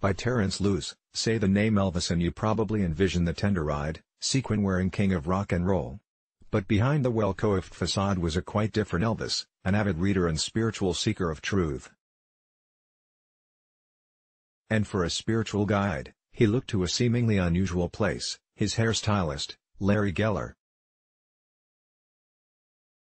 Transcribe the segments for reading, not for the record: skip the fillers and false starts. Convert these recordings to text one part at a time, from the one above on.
By Terence Loose. Say the name Elvis and you probably envision the tender-eyed, sequin-wearing king of rock and roll. But behind the well-coiffed facade was a quite different Elvis, an avid reader and spiritual seeker of truth. And for a spiritual guide, he looked to a seemingly unusual place, his hairstylist, Larry Geller.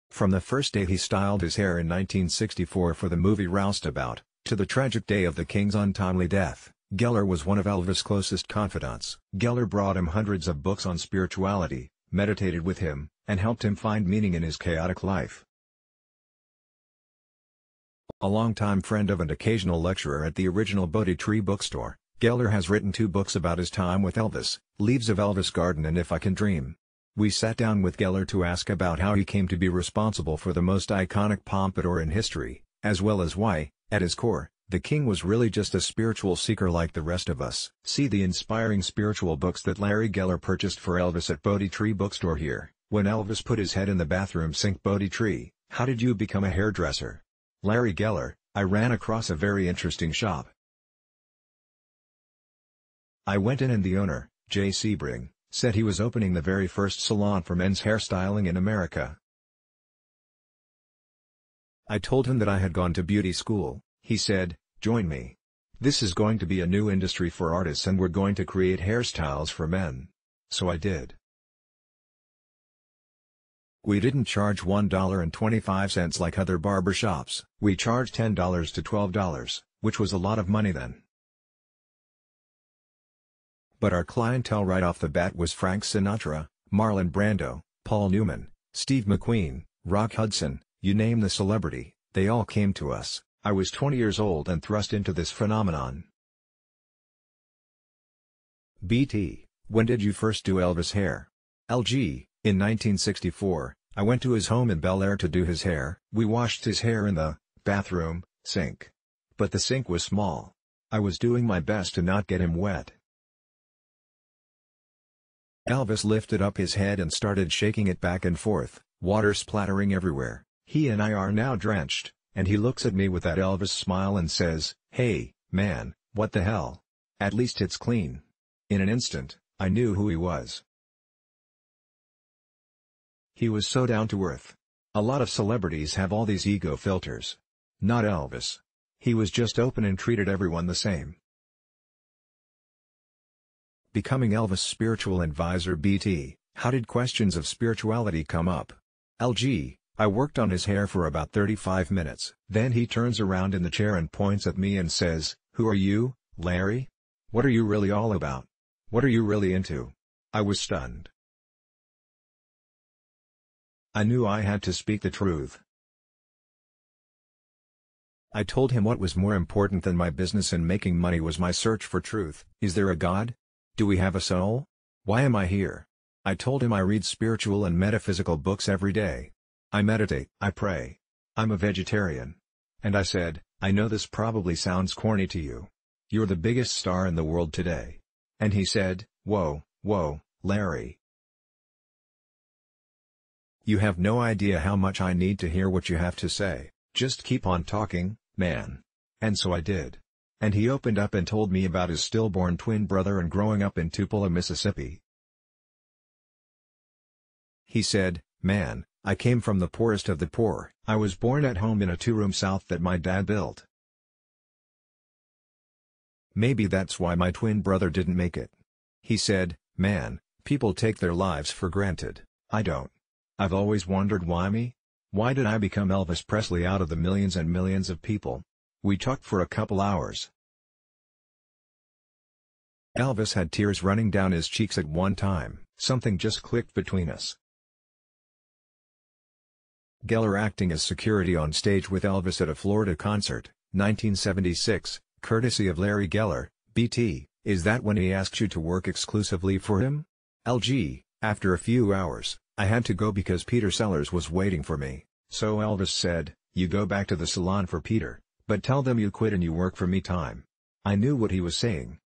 From the first day he styled his hair in 1964 for the movie Roustabout, to the tragic day of the King's untimely death, Geller was one of Elvis' closest confidants. Geller brought him hundreds of books on spirituality, meditated with him, and helped him find meaning in his chaotic life. A longtime friend of and occasional lecturer at the original Bodhi Tree bookstore, Geller has written 2 books about his time with Elvis, Leaves of Elvis Garden and If I Can Dream. We sat down with Geller to ask about how he came to be responsible for the most iconic pompadour in history, as well as why, at his core, the king was really just a spiritual seeker like the rest of us. See the inspiring spiritual books that Larry Geller purchased for Elvis at Bodhi Tree bookstore here. When Elvis put his head in the bathroom sink. Bodhi Tree, how did you become a hairdresser? Larry Geller, I ran across a very interesting shop. I went in and the owner, Jay Sebring, said he was opening the very first salon for men's hairstyling in America. I told him that I had gone to beauty school. He said, join me. This is going to be a new industry for artists and we're going to create hairstyles for men. So I did. We didn't charge $1.25 like other barber shops. We charged $10 to $12, which was a lot of money then. But our clientele right off the bat was Frank Sinatra, Marlon Brando, Paul Newman, Steve McQueen, Rock Hudson, you name the celebrity, they all came to us. I was 20 years old and thrust into this phenomenon. BT, when did you first do Elvis hair? LG, in 1964, I went to his home in Bel Air to do his hair. We washed his hair in the bathroom sink. But the sink was small. I was doing my best to not get him wet. Elvis lifted up his head and started shaking it back and forth, water splattering everywhere. He and I are now drenched, and he looks at me with that Elvis smile and says, "Hey, man, what the hell? At least it's clean." In an instant, I knew who he was. He was so down to earth. A lot of celebrities have all these ego filters. Not Elvis. He was just open and treated everyone the same. Becoming Elvis' spiritual advisor. BT, how did questions of spirituality come up? LG, I worked on his hair for about 35 minutes. Then he turns around in the chair and points at me and says, "Who are you, Larry? What are you really all about? What are you really into?" I was stunned. I knew I had to speak the truth. I told him what was more important than my business and making money was my search for truth. Is there a God? Do we have a soul? Why am I here? I told him I read spiritual and metaphysical books every day. I meditate. I pray. I'm a vegetarian. And I said, I know this probably sounds corny to you. You're the biggest star in the world today. And he said, whoa, Larry. You have no idea how much I need to hear what you have to say. Just keep on talking, man. And so I did. And he opened up and told me about his stillborn twin brother and growing up in Tupelo, Mississippi. He said, man, I came from the poorest of the poor. I was born at home in a 2-room south that my dad built. Maybe that's why my twin brother didn't make it. He said, man, people take their lives for granted. I don't. I've always wondered why me? Why did I become Elvis Presley out of the millions and millions of people? We talked for a couple hours. Elvis had tears running down his cheeks at one time. Something just clicked between us. Geller acting as security on stage with Elvis at a Florida concert, 1976, courtesy of Larry Geller. BT, is that when he asked you to work exclusively for him? LG, after a few hours, I had to go because Peter Sellers was waiting for me. So Elvis said, you go back to the salon for Peter, but tell them you quit and you work for me time. I knew what he was saying.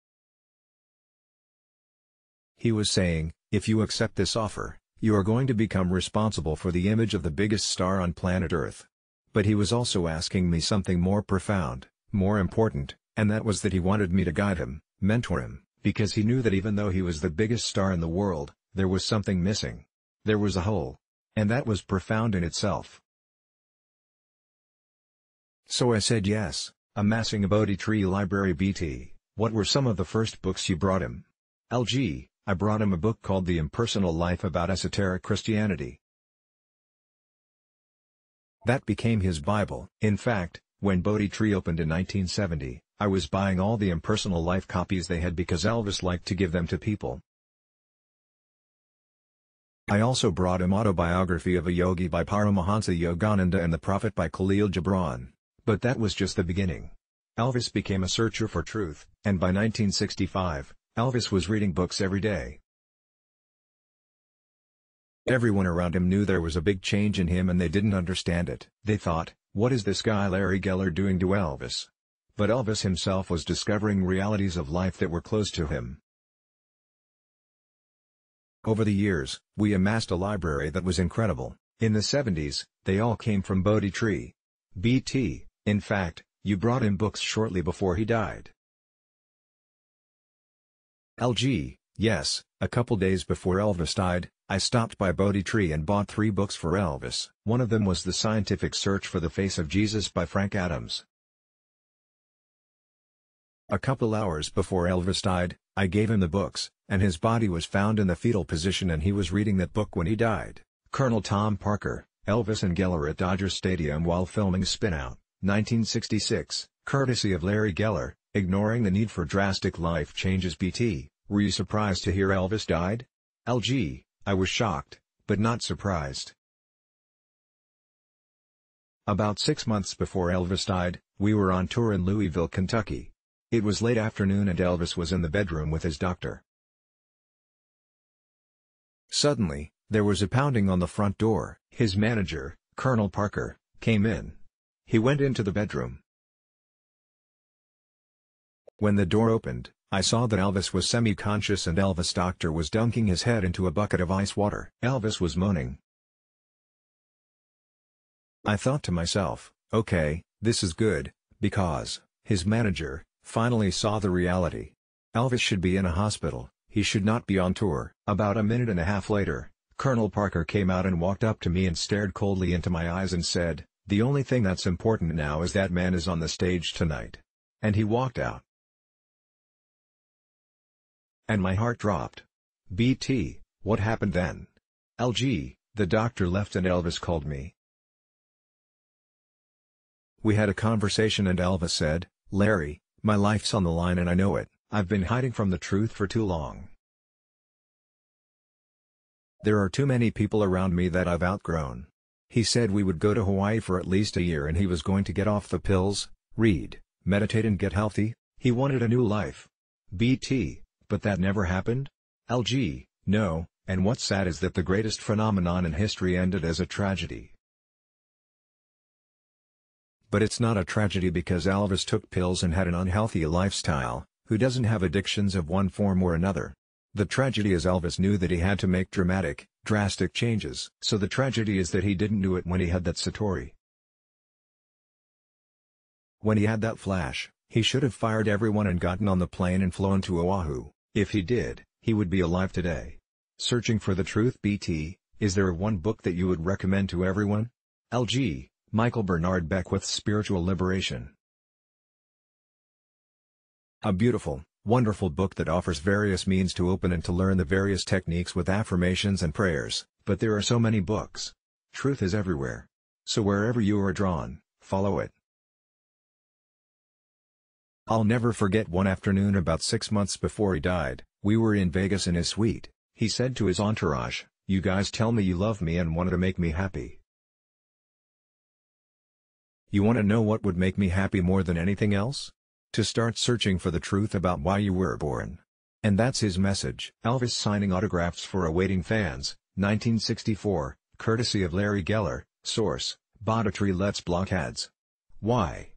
He was saying, if you accept this offer, you are going to become responsible for the image of the biggest star on planet Earth. But he was also asking me something more profound, more important, And that was that he wanted me to guide him, mentor him, because he knew that even though he was the biggest star in the world, there was something missing. There was a hole. And that was profound in itself. So I said yes, amassing a Bodhi tree library. BT, what were some of the first books you brought him? LG, I brought him a book called The Impersonal Life about esoteric Christianity. That became his Bible. In fact, when Bodhi Tree opened in 1970, I was buying all the Impersonal Life copies they had because Elvis liked to give them to people. I also brought him Autobiography of a Yogi by Paramahansa Yogananda and The Prophet by Khalil Gibran. But that was just the beginning. Elvis became a searcher for truth, and by 1965, Elvis was reading books every day. Everyone around him knew there was a big change in him and they didn't understand it. They thought, what is this guy Larry Geller doing to Elvis? But Elvis himself was discovering realities of life that were close to him. Over the years, we amassed a library that was incredible. In the 70s, they all came from Bodhi Tree. BT, in fact, you brought him books shortly before he died. LG, yes, a couple days before Elvis died, I stopped by Bodhi Tree and bought 3 books for Elvis. One of them was The Scientific Search for the Face of Jesus by Frank Adams. A couple hours before Elvis died, I gave him the books, and his body was found in the fetal position and he was reading that book when he died. Colonel Tom Parker, Elvis and Geller at Dodger Stadium while filming Spin Out, 1966, courtesy of Larry Geller, ignoring the need for drastic life changes. BT, were you surprised to hear Elvis died? LG, I was shocked, but not surprised. About 6 months before Elvis died, we were on tour in Louisville, Kentucky. It was late afternoon and Elvis was in the bedroom with his doctor. Suddenly, there was a pounding on the front door. His manager, Colonel Parker, came in. He went into the bedroom. When the door opened, I saw that Elvis was semi-conscious and Elvis' doctor was dunking his head into a bucket of ice water. Elvis was moaning. I thought to myself, okay, this is good, because his manager finally saw the reality. Elvis should be in a hospital, he should not be on tour. About a minute and a half later, Colonel Parker came out and walked up to me and stared coldly into my eyes and said, "The only thing that's important now is that man is on the stage tonight." And he walked out. And my heart dropped. BT, what happened then? LG, the doctor left and Elvis called me. We had a conversation and Elvis said, "Larry, my life's on the line and I know it. I've been hiding from the truth for too long. There are too many people around me that I've outgrown." He said we would go to Hawaii for at least a year and he was going to get off the pills, read, meditate and get healthy. He wanted a new life. BT, but that never happened? LG, no, and what's sad is that the greatest phenomenon in history ended as a tragedy. But it's not a tragedy because Elvis took pills and had an unhealthy lifestyle. Who doesn't have addictions of one form or another? The tragedy is Elvis knew that he had to make drastic changes. So the tragedy is that he didn't do it when he had that satori. When he had that flash, he should have fired everyone and gotten on the plane and flown to Oahu. If he did, he would be alive today. Searching for the truth. BT, is there one book that you would recommend to everyone? LG, Michael Bernard Beckwith's Spiritual Liberation. A beautiful, wonderful book that offers various means to open and to learn the various techniques with affirmations and prayers, but there are so many books. Truth is everywhere. So wherever you are drawn, follow it. I'll never forget one afternoon about 6 months before he died, we were in Vegas in his suite. He said to his entourage, "You guys tell me you love me and wanted to make me happy. You want to know what would make me happy more than anything else? To start searching for the truth about why you were born." And that's his message. Elvis signing autographs for awaiting fans, 1964, courtesy of Larry Geller. Source, Bodhi Tree. Let's block ads. Why?